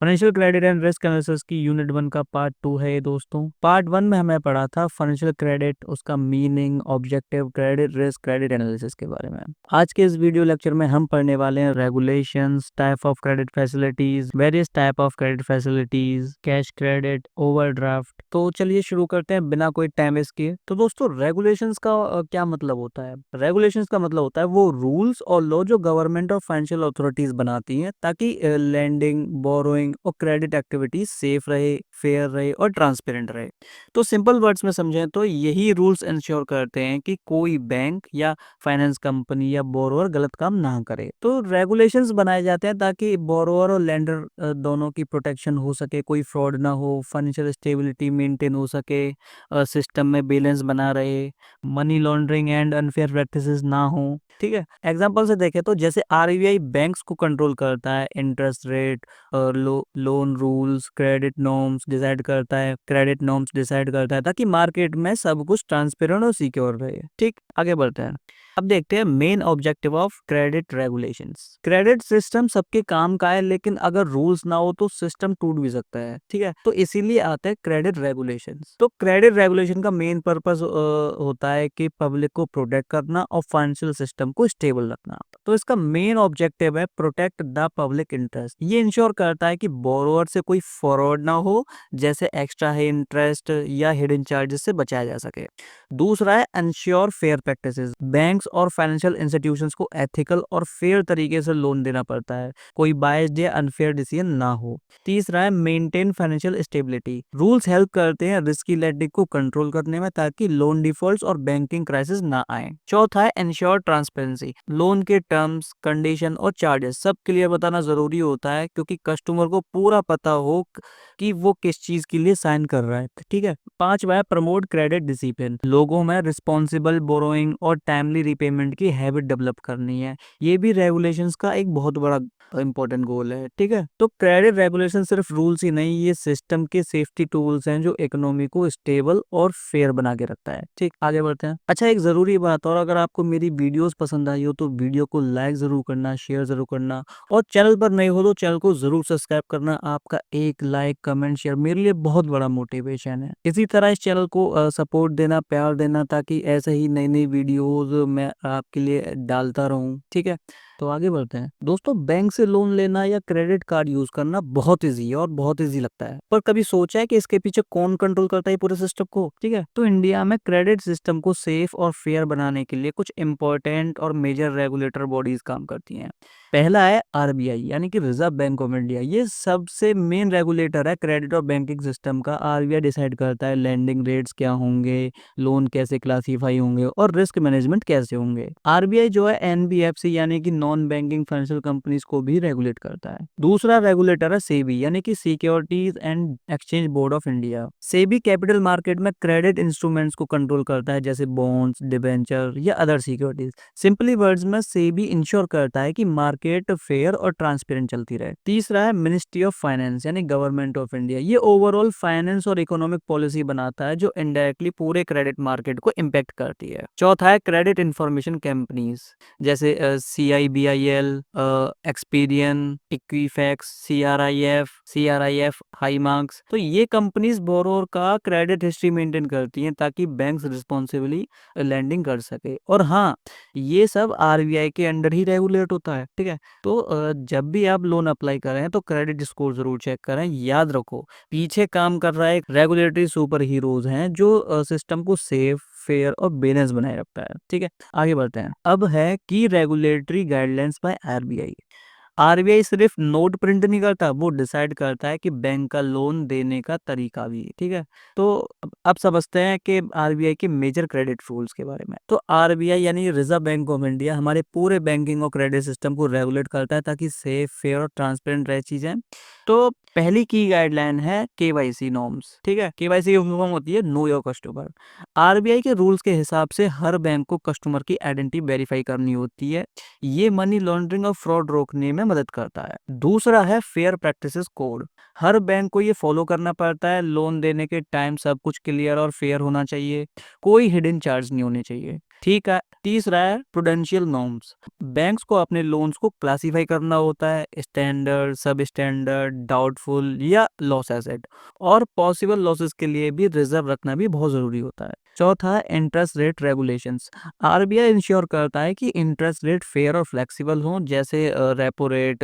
Financial credit and risk analysis की unit 1 का part 2 है ये दोस्तों। पार्ट 1 में हमें पढ़ा था फाइनेंशियल क्रेडिट, उसका meaning, objective, credit risk, credit analysis के बारे में। आज के इस वीडियो लेक्चर में हम पढ़ने वाले हैं regulations, type of credit facilities, various type of credit facilities, cash credit, overdraft. तो चलिए शुरू करते हैं बिना कोई टाइम वेस्ट किए। तो दोस्तों रेगुलेशंस का क्या मतलब होता है? रेगुलेशंस का मतलब होता है वो रूल्स और लॉ जो गवर्नमेंट और फाइनेंशियल अथॉरिटीज बनाती हैं ताकि लैंडिंग, बोरोइंग और क्रेडिट एक्टिविटी सेफ रहे, फेयर रहे और ट्रांसपेरेंट रहे। तो सिंपल वर्ड्स में समझें तो यही रूल्स इंश्योर करते हैं कि कोई बैंक या फाइनेंस कंपनी या बोरोअर गलत काम ना करे। तो रेगुलेशंस बनाए जाते हैं ताकि बोरोअर और लेंडर दोनों की प्रोटेक्शन हो सके, कोई फ्रॉड ना हो, फाइनेंशियल स्टेबिलिटी मेंटेन हो सके, सिस्टम में बैलेंस बना रहे, money laundering and unfair practices ना हो। ठीक है, एग्जांपल से देखें तो जैसे आरबीआई बैंक्स को कंट्रोल करता है, interest rate, loan rules, credit norms decide करता है ताकि मार्केट में सब कुछ ट्रांसपेरेंट और सिक्योर रहे। ठीक, आगे बढ़ते हैं। अब देखते हैं main objective of credit regulations. Credit system सबके काम का है, लेकिन अगर रूल्स ना हो तो सिस्टम टूट भी सकता है। ठीक है, तो इसीलिए आता है क्रेडिट रेगुलेशंस। तो क्रेडिट रेगुलेशन का मेन पर्पस होता है कि पब्लिक को प्रोटेक्ट करना और फाइनेंशियल सिस्टम को स्टेबल रखना। तो इसका मेन ऑब्जेक्टिव है प्रोटेक्ट द पब्लिक इंटरेस्ट। ये इंश्योर करता है कि बोरोअर से कोई फ्रॉड ना हो, जैसे एक्स्ट्रा है इंटरेस्ट या हिडन चार्जेस से बचाया जा सके। दूसरा है इंश्योर फेयर प्रैक्टिसेस। बैंक्स और फाइनेंशियल इंस्टीट्यूशंस को एथिकल और फेयर तरीके से लोन देना पड़ता है, कोई बायस्ड या अनफेयर डिसीजन ना हो। तीसरा है maintain financial stability. Rules help करते हैं रिस्की लेंडिंग को कंट्रोल करने में ताकि लोन डिफॉल्ट्स और बैंकिंग क्राइसिस ना आए। चौथा है इंश्योर ट्रांसपेरेंसी। लोन के टर्म्स, कंडीशन और चार्जेस सब क्लियर बताना जरूरी होता है, क्योंकि कस्टमर को पूरा पता हो कि वो किस चीज के लिए साइन कर रहा है। ठीक है, पांचवा है प्रमोट क्रेडिट डिसिप्लिन। लोगों में रिस्पॉन्सिबल बोरोइंग और टाइमली रिपेमेंट की हैबिट डेवलप करनी है। ये भी रेगुलेशंस का एक बहुत बड़ा इंपॉर्टेंट गोल है। ठीक है, तो क्रेडिट रेगुलेशन सिर्फ रूल्स ही नहीं, ये सिस्टम के सेफ्टी टूल्स हैं जो इकोनॉमी को स्टेबल और फेयर बना के रखता है। ठीक, आगे बढ़ते हैं। अच्छा, एक जरूरी बात और, अगर आपको मेरी वीडियोस पसंद आई हो तो वीडियो को लाइक जरूर करना, शेयर जरूर करना, और चैनल पर नए हो तो चैनल को जरूर सब्सक्राइब करना। आपका एक लाइक, कमेंट, शेयर मेरे लिए बहुत बड़ा मोटिवेशन है। इसी तरह इस चैनल को सपोर्ट देना, प्यार देना, ताकि ऐसे ही नई नई वीडियोस मैं आपके लिए डालता रहूं। ठीक है, तो आगे बढ़ते हैं। दोस्तों, बैंक से लोन लेना या क्रेडिट कार्ड यूज करना बहुत इजी है और बहुत इजी लगता है, पर कभी सोचा है कि इसके पीछे कौन कंट्रोल करता है पूरे सिस्टम को? ठीक है, तो इंडिया में क्रेडिट सिस्टम को सेफ और फेयर बनाने के लिए कुछ इंपॉर्टेंट और मेजर रेगुलेटर बॉडीज काम करती हैं। पहला है आरबीआई, यानी कि रिजर्व बैंक ऑफ इंडिया। ये सबसे मेन रेगुलेटर है क्रेडिट और बैंकिंग सिस्टम का। आरबीआई डिसाइड करता है लैंडिंग रेट्स क्या होंगे, लोन कैसे क्लासीफाई होंगे और रिस्क मैनेजमेंट कैसे होंगे। आरबीआई जो है एनबीएफसी यानी कि नॉन बैंकिंग फाइनेंशियल कंपनीज को भी रेगुलेट करता है। दूसरा रेगुलेटर है सेबी, यानी कि securities and exchange board of India. SEBI capital market में क्रेडिट इंस्ट्रूमेंट्स को कंट्रोल करता है, जैसे बॉन्ड्स, डिबेंचर या अदर सिक्योरिटीज। सिंपली वर्ड्स में सेबी इंश्योर करता है कि मार्केट फेयर और ट्रांसपेरेंट चलती रहे। तीसरा है मिनिस्ट्री ऑफ फाइनेंस, यानी गवर्नमेंट ऑफ इंडिया। ये ओवरऑल फाइनेंस और इकोनॉमिक पॉलिसी बनाता है जो इनडायरेक्टली पूरे क्रेडिट मार्केट को इम्पैक्ट करती है। चौथा है क्रेडिट इंफॉर्मेशन कंपनीज, जैसे CIBIL, Experian, Equifax, CRIF, High Marks. तो ये कंपनीज बोरोर का क्रेडिट हिस्ट्री मेंटेन करती हैं ताकि बैंक्स रिस्पॉन्सिबली लैंडिंग कर सके। और हाँ, ये सब आरबीआई के अंडर ही रेगुलेट होता है। ठीक है, तो जब भी आप लोन अप्लाई करें तो क्रेडिट स्कोर जरूर चेक करें। याद रखो, पीछे काम कर रहा है रेगुलेटरी सुपर हीरोज हैं जो सिस्टम को सेफ, फेयर और बैलेंस बनाए रखता है। ठीक है, आगे बढ़ते हैं। अब है की regulatory guidelines by RBI. RBI सिर्फ नोट प्रिंट नहीं करता, वो डिसाइड करता है कि बैंक का लोन देने का तरीका भी। ठीक है, तो अब समझते हैं कि आरबीआई के मेजर क्रेडिट रूल्स के बारे में। तो आरबीआई यानी रिजर्व बैंक ऑफ इंडिया हमारे पूरे बैंकिंग और क्रेडिट सिस्टम को रेगुलेट करता है ताकि सेफ, फेयर और ट्रांसपेरेंट रहे चीजें। तो पहली की गाइडलाइन है केवाईसी नॉर्म्स। ठीक है, केवाईसी की फॉर्म होती है नो योर कस्टमर। आरबीआई के रूल्स के हिसाब से हर बैंक को कस्टमर की आइडेंटिटी वेरीफाई करनी होती है। ये मनी लॉन्ड्रिंग और फ्रॉड रोकने में मदद करता है। दूसरा है फेयर प्रैक्टिसेस कोड। हर बैंक को ये फॉलो करना पड़ता है। लोन देने के टाइम सब कुछ क्लियर और फेयर होना चाहिए, कोई हिडन चार्ज नहीं होने चाहिए। ठीक है। तीसरा है प्रूडेंशियल नॉर्म्स। बैंक्स को अपने लोन्स को क्लासिफाई करना होता है, स्टैंडर्ड, सब स्टैंडर्ड, डाउटफुल या लॉस एसेट, और पॉसिबल लॉसेस के लिए भी रिजर्व रखना भी बहुत जरूरी होता है। चौथा है interest rate regulations. RBI ensure करता है कि इंटरेस्ट रेट फेयर और फ्लेक्सिबल हों, जैसे रेपो रेट,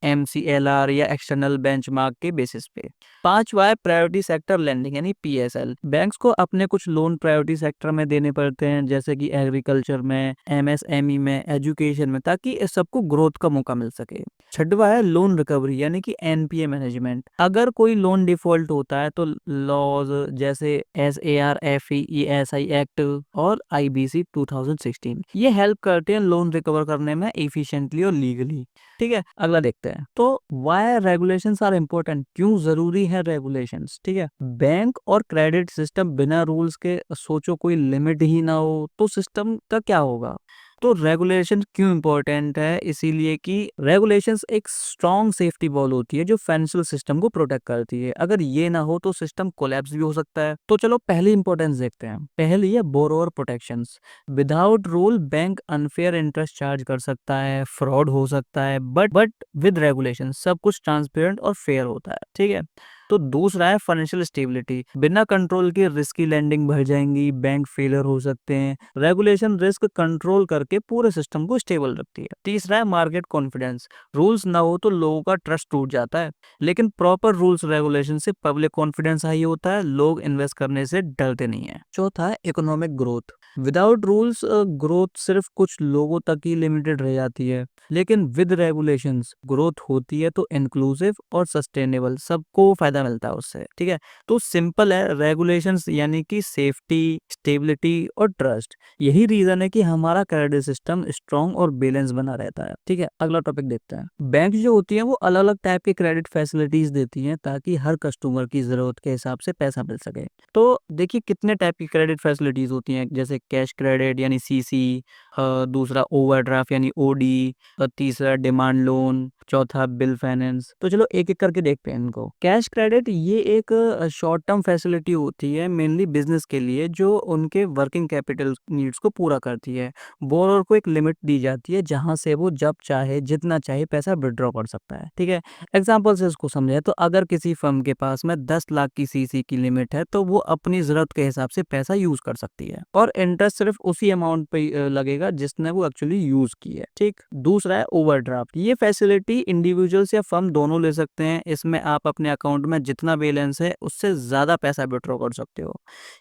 एमसीएलआर या एक्सटर्नल बेंचमार्क के बेसिस पे। पांचवा है प्रायोरिटी सेक्टर लेंडिंग यानी पीएसएल। बैंक्स को अपने कुछ लोन प्रायोरिटी सेक्टर में देने पड़ते हैं, जैसे कि एग्रीकल्चर में, एमएसएमई में, एजुकेशन में, ताकि इस सबको ग्रोथ का मौका मिल सके। छठवा है लोन रिकवरी यानी कि एनपीए मैनेजमेंट। अगर कोई लोन डिफॉल्ट होता है तो लॉज जैसे SARFESI एक्ट और IBC 2016 ये हेल्प करते हैं लोन रिकवर करने में इफिशिएंटली और लीगली। ठीक है, अगला देखते हैं। तो वाई रेगुलेशंस आर इम्पोर्टेंट, क्यों जरूरी है रेगुलेशंस। ठीक है, बैंक और क्रेडिट सिस्टम बिना रूल्स के सोचो कोई लिमिट ही ना हो तो सिस्टम का क्या होगा। तो रेगुलेशन क्यों इंपॉर्टेंट है, इसीलिए कि रेगुलेशंस एक स्ट्रॉन्ग सेफ्टी वॉल होती है जो फाइनेंशियल सिस्टम को प्रोटेक्ट करती है। अगर ये ना हो तो सिस्टम कोलैप्स भी हो सकता है। तो चलो पहली इंपॉर्टेंस देखते हैं। पहली है borrower protections. Without rule bank unfair interest charge कर सकता है, फ्रॉड हो सकता है, बट विद रेगुलेशन सब कुछ ट्रांसपेरेंट और फेयर होता है। ठीक है। तो दूसरा है फाइनेंशियल स्टेबिलिटी। बिना कंट्रोल के रिस्की लैंडिंग बढ़ जाएंगी, बैंक फेलियर हो सकते हैं। रेगुलेशन रिस्क कंट्रोल करके पूरे सिस्टम को स्टेबल रखती है। तीसरा है मार्केट कॉन्फिडेंस। रूल्स ना हो तो लोगों का ट्रस्ट टूट जाता है, लेकिन प्रॉपर रूल्स रेगुलेशन से पब्लिक कॉन्फिडेंस हाई होता है, लोग इन्वेस्ट करने से डरते नहीं है। चौथा है economic growth. Without rules growth सिर्फ कुछ लोगों तक ही लिमिटेड रह जाती है, लेकिन विद रेगुलेशंस ग्रोथ होती है तो इंक्लूसिव और सस्टेनेबल, सबको फायदा मिलता है उससे। ठीक है, तो सिंपल है, रेगुलेशंस यानी कि सेफ्टी, स्टेबिलिटी और ट्रस्ट। यही रीजन है कि हमारा क्रेडिट सिस्टम स्ट्रॉन्ग और बैलेंस बना रहता है। ठीक है, अगला टॉपिक देखते हैं। बैंक जो होती है वो अलग अलग टाइप के क्रेडिट फैसिलिटीज देती हैं ताकि हर कस्टमर की जरूरत के हिसाब से पैसा मिल सके। तो देखिए कितने टाइप की क्रेडिट फैसिलिटीज होती हैं, जैसे कैश क्रेडिट यानी सीसी, दूसरा ओवरड्राफ्ट यानी ओडी, और तीसरा डिमांड लोन, चौथा बिल फाइनेंस। तो चलो एक एक करके देखते हैं इनको। कैश क्रेडिट ये एक शॉर्ट टर्म फैसिलिटी होती है मेनली बिजनेस के लिए, जो उनके वर्किंग कैपिटल नीड्स को पूरा करती है। बोरोवर को एक लिमिट दी जाती है जहां से वो जब चाहे जितना चाहे पैसा विड्रॉ कर सकता है। ठीक है, एग्जाम्पल से इसको समझे तो अगर किसी फर्म के पास में 10 लाख की सीसी की लिमिट है तो वो अपनी जरूरत के हिसाब से पैसा यूज कर सकती है, और इंटरेस्ट सिर्फ उसी अमाउंट पे लगेगा जिसने वो एक्चुअली यूज की है। ठीक, दूसरा है ओवरड्राफ्ट। ये फैसिलिटी इंडिविजुअल्स या फर्म दोनों ले सकते हैं। इसमें आप अपने अकाउंट में जितना बैलेंस है उससे ज्यादा पैसा विड्रॉ कर सकते हो।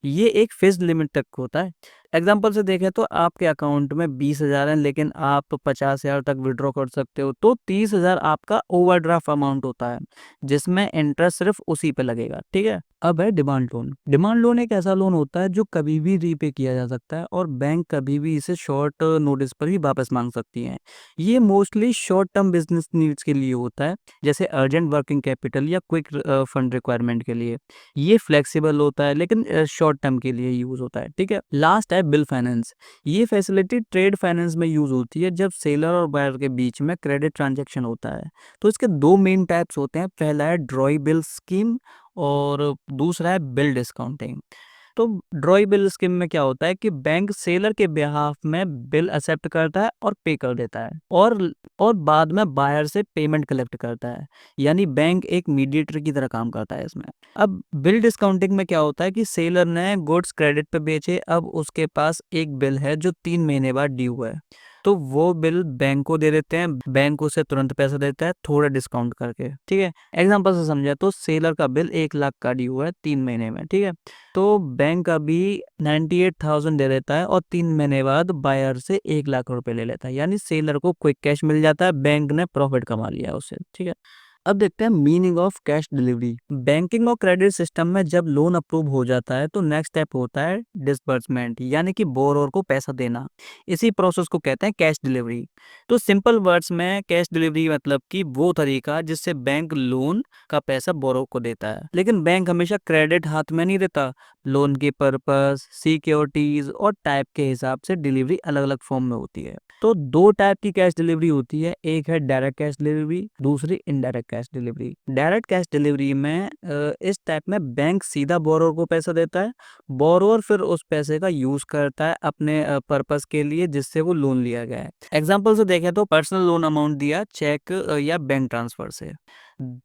ये एक फिक्स्ड लिमिट तक होता है। एग्जाम्पल से देखें तो आपके अकाउंट में 20,000 है, लेकिन आप 50,000 तक विड्रॉ कर सकते हो, तो 30,000 आपका ओवरड्राफ्ट अमाउंट होता है, जिसमें इंटरेस्ट सिर्फ उसी पे लगेगा। ठीक है, अब है डिमांड लोन। डिमांड लोन एक ऐसा लोन होता है जो कभी भी रीपे किया जा सकता है, और बैंक कभी भी इसे शॉर्ट नोटिस पर भी वापस मांग सकती है। ये mostly short term business needs के लिए होता है, जैसे अर्जेंट वर्किंग कैपिटल या क्विक फंड रिक्वायरमेंट के लिए। ये फ्लेक्सिबल होता है, लेकिन शॉर्ट टर्म के लिए यूज होता है। ठीक है, लास्ट है बिल फाइनेंस। ये फैसिलिटी ट्रेड फाइनेंस में यूज होती है जब सेलर और बायर के बीच में क्रेडिट ट्रांजैक्शन होता है। तो इसके दो मेन टाइप्स होते हैं, पहला है ड्रॉई बिल स्कीम और दूसरा है बिल डिस्काउंटिंग। तो ड्रॉई बिल स्कीम में क्या होता है कि बैंक सेलर के बिहाफ में बिल एक्सेप्ट करता है और पे कर देता है, और बाद में बायर से पेमेंट कलेक्ट करता है, यानी बैंक एक मीडिएटर की तरह काम करता है इसमें। अब बिल डिस्काउंटिंग में क्या होता है कि सेलर ने गुड्स क्रेडिट पे बेचे, अब उसके पास एक बिल है जो 3 महीने बाद ड्यू है, तो वो बिल बैंक को दे देते हैं, बैंक उसे तुरंत पैसा देता है थोड़ा डिस्काउंट करके। ठीक है, एग्जांपल से समझे तो सेलर का बिल 1 लाख का ड्यू है 3 महीने में। ठीक है, तो बैंक अभी 98,000 दे देता है और 3 महीने बाद बायर से 1 लाख रुपए ले लेता है, यानी सेलर को क्विक कैश मिल जाता है, बैंक ने प्रॉफिट कमा लिया उससे। ठीक है, अब देखते हैं meaning of cash delivery. Banking और क्रेडिट सिस्टम में जब लोन अप्रूव हो जाता है तो नेक्स्ट स्टेप होता है डिसबर्समेंट, यानी कि बोरोवर को पैसा देना। इसी प्रोसेस को कहते हैं कैश डिलीवरी। तो सिंपल वर्ड्स में कैश डिलीवरी मतलब कि वो तरीका जिससे बैंक लोन का पैसा बोरोवर को देता है, लेकिन बैंक हमेशा क्रेडिट हाथ में नहीं देता, लोन के पर्पस, सिक्योरिटीज और टाइप के हिसाब से डिलीवरी अलग अलग फॉर्म में होती है। तो दो टाइप की कैश डिलीवरी होती है, एक है डायरेक्ट कैश डिलीवरी, दूसरी indirect cash delivery. Direct cash delivery में इस टाइप में बैंक सीधा बोरोवर को पैसा देता है, बोरोवर फिर उस पैसे का यूज करता है अपने पर्पस के लिए जिससे वो लोन लिया गया है। एग्जाम्पल से देखें तो पर्सनल लोन अमाउंट दिया चेक या बैंक ट्रांसफर से।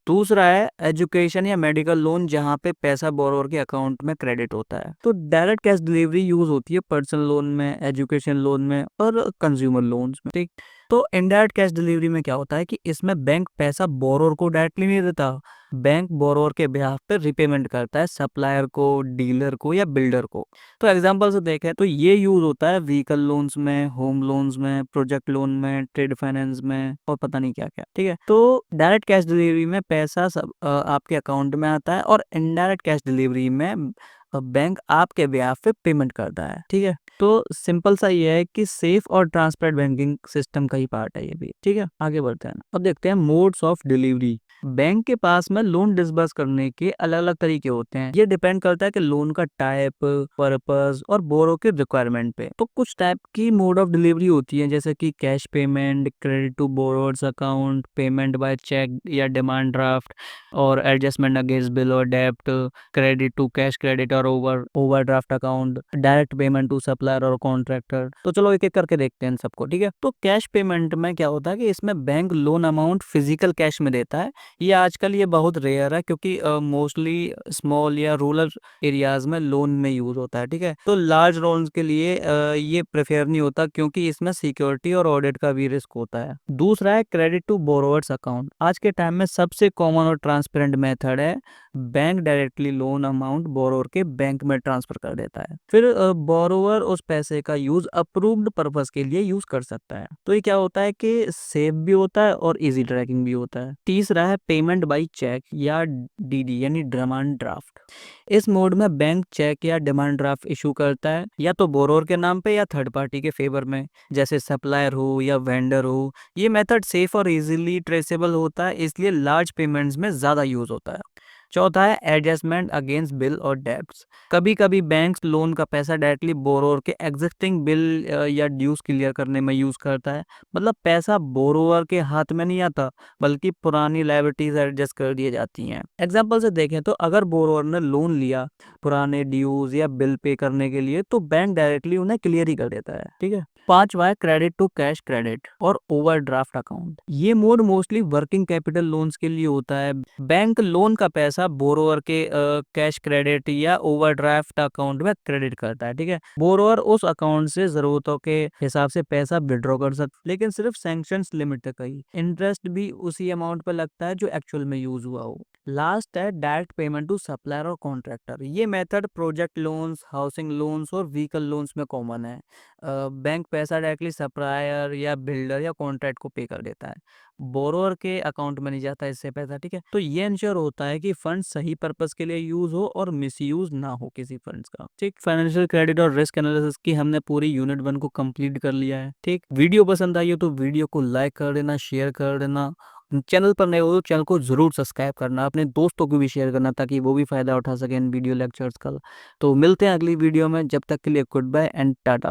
दूसरा है एजुकेशन या मेडिकल लोन जहाँ पे पैसा बोरोवर के अकाउंट में क्रेडिट होता है। तो डायरेक्ट कैश डिलीवरी यूज होती है पर्सनल लोन में, एजुकेशन लोन में और कंज्यूमर लोन्स में। ठीक, तो इनडायरेक्ट कैश डिलीवरी में क्या होता है कि इसमें बैंक पैसा बोरोवर को डायरेक्टली नहीं देता, बैंक बोरोवर के बिहाफ पे रिपेमेंट करता है सप्लायर को, डीलर को या बिल्डर को। तो एग्जांपल से देखें तो ये यूज होता है व्हीकल लोन्स में, होम लोन्स में, प्रोजेक्ट लोन में, ट्रेड फाइनेंस में और पता नहीं क्या क्या। ठीक है, तो डायरेक्ट कैश डिलीवरी में पैसा सब आपके अकाउंट में आता है और इनडायरेक्ट कैश डिलीवरी में बैंक आपके बिहाफ पे पेमेंट करता है। ठीक है, तो सिंपल सा ये है कि सेफ और ट्रांसपेरेंट बैंकिंग सिस्टम का ही पार्ट है ये भी। ठीक है, आगे बढ़ते हैं। अब देखते हैं मोड्स ऑफ डिलीवरी। बैंक के पास में लोन डिसबर्स करने के अलग अलग तरीके होते हैं। ये डिपेंड करता है कि लोन का टाइप, पर्पस और बोरो के रिक्वायरमेंट पे। तो कुछ टाइप की मोड ऑफ डिलीवरी होती है जैसे कि cash payment, credit to borrower's account, payment by cheque या डिमांड ड्राफ्ट और एडजस्टमेंट अगेंस्ट बिल और डेब्ट, क्रेडिट टू कैश क्रेडिट और overdraft account, direct payment to supplier और कॉन्ट्रैक्टर। तो चलो एक एक करके देखते हैं इन सबको। ठीक है, तो कैश पेमेंट में क्या होता है कि इसमें bank loan amount physical cash में देता है। ये आजकल ये बहुत रेयर है क्योंकि मोस्टली स्मॉल या रूरल एरियाज में लोन में यूज होता है। ठीक है, तो लार्ज लोन्स के लिए ये प्रेफर नहीं होता क्योंकि इसमें सिक्योरिटी और ऑडिट का भी रिस्क होता है। दूसरा है क्रेडिट टू बोरोवर्स अकाउंट। आज के टाइम में सबसे कॉमन और ट्रांसपेरेंट मेथड है, bank directly loan amount borrower के बैंक में ट्रांसफर कर देता है, फिर बोरोवर उस पैसे का यूज अप्रूव्ड पर्पस के लिए यूज कर सकता है। तो ये क्या होता है कि सेफ भी होता है और इजी ट्रैकिंग भी होता है। तीसरा है पेमेंट बाय चेक या डीडी यानी डिमांड ड्राफ्ट। इस मोड में बैंक चेक या डिमांड ड्राफ्ट इशू करता है या तो बोरोवर के नाम पे या थर्ड पार्टी के फेवर में, जैसे सप्लायर हो या वेंडर हो। ये मेथड सेफ और इजीली ट्रेसेबल होता है, इसलिए लार्ज पेमेंट्स में ज्यादा यूज होता है। चौथा है एडजस्टमेंट अगेंस्ट बिल और डेब्ट्स। कभी कभी बैंक्स लोन का पैसा डायरेक्टली बोरोवर के एग्जिस्टिंग बिल या ड्यूज क्लियर करने में यूज करता है। मतलब पैसा बोरोवर के हाथ में नहीं आता बल्कि पुरानी लायबिलिटीज एडजस्ट कर दी जाती हैं। एग्जांपल से देखें तो अगर बोरोवर ने लोन लिया पुराने ड्यूज या बिल पे करने के लिए तो बैंक डायरेक्टली उन्हें क्लियर ही कर देता है। ठीक है, पांचवा है क्रेडिट टू कैश क्रेडिट और ओवरड्राफ्ट अकाउंट। ये mode mostly working capital loans के लिए होता है। बैंक लोन का पैसा बोरोवर के कैश क्रेडिट या ओवरड्राफ्ट अकाउंट में क्रेडिट करता है। ठीक है, बोरोवर उस अकाउंट से जरूरतों के हिसाब से पैसा विड्रॉ कर सकता है, लेकिन सिर्फ सैंक्शंस लिमिट तक ही। इंटरेस्ट भी उसी अमाउंट पर लगता है जो एक्चुअल में यूज हुआ हो। लास्ट है डायरेक्ट पेमेंट टू सप्लायर और कॉन्ट्रैक्टर। ये method project loans, housing loans और व्हीकल लोन्स में कॉमन है। बैंक पैसा डायरेक्टली सप्लायर या बिल्डर या कॉन्ट्रैक्ट को पे कर देता है, बोरोवर के अकाउंट में नहीं जाता इससे पैसा। ठीक है, तो ये इंश्योर होता है कि फंड सही पर्पस के लिए यूज हो और मिसयूज ना हो किसी फंड्स का। ठीक, फाइनेंशियल क्रेडिट और रिस्क एनालिसिस की हमने पूरी यूनिट 1 को कंप्लीट कर लिया है। ठीक, वीडियो पसंद आई हो तो वीडियो को लाइक कर देना, शेयर कर देना। चैनल पर नए हो तो चैनल को जरूर सब्सक्राइब करना, अपने दोस्तों को भी शेयर करना ताकि वो भी फायदा उठा सके इन वीडियो लेक्चर्स का। तो मिलते हैं अगली वीडियो में, जब तक के लिए गुड बाय एंड टाटा।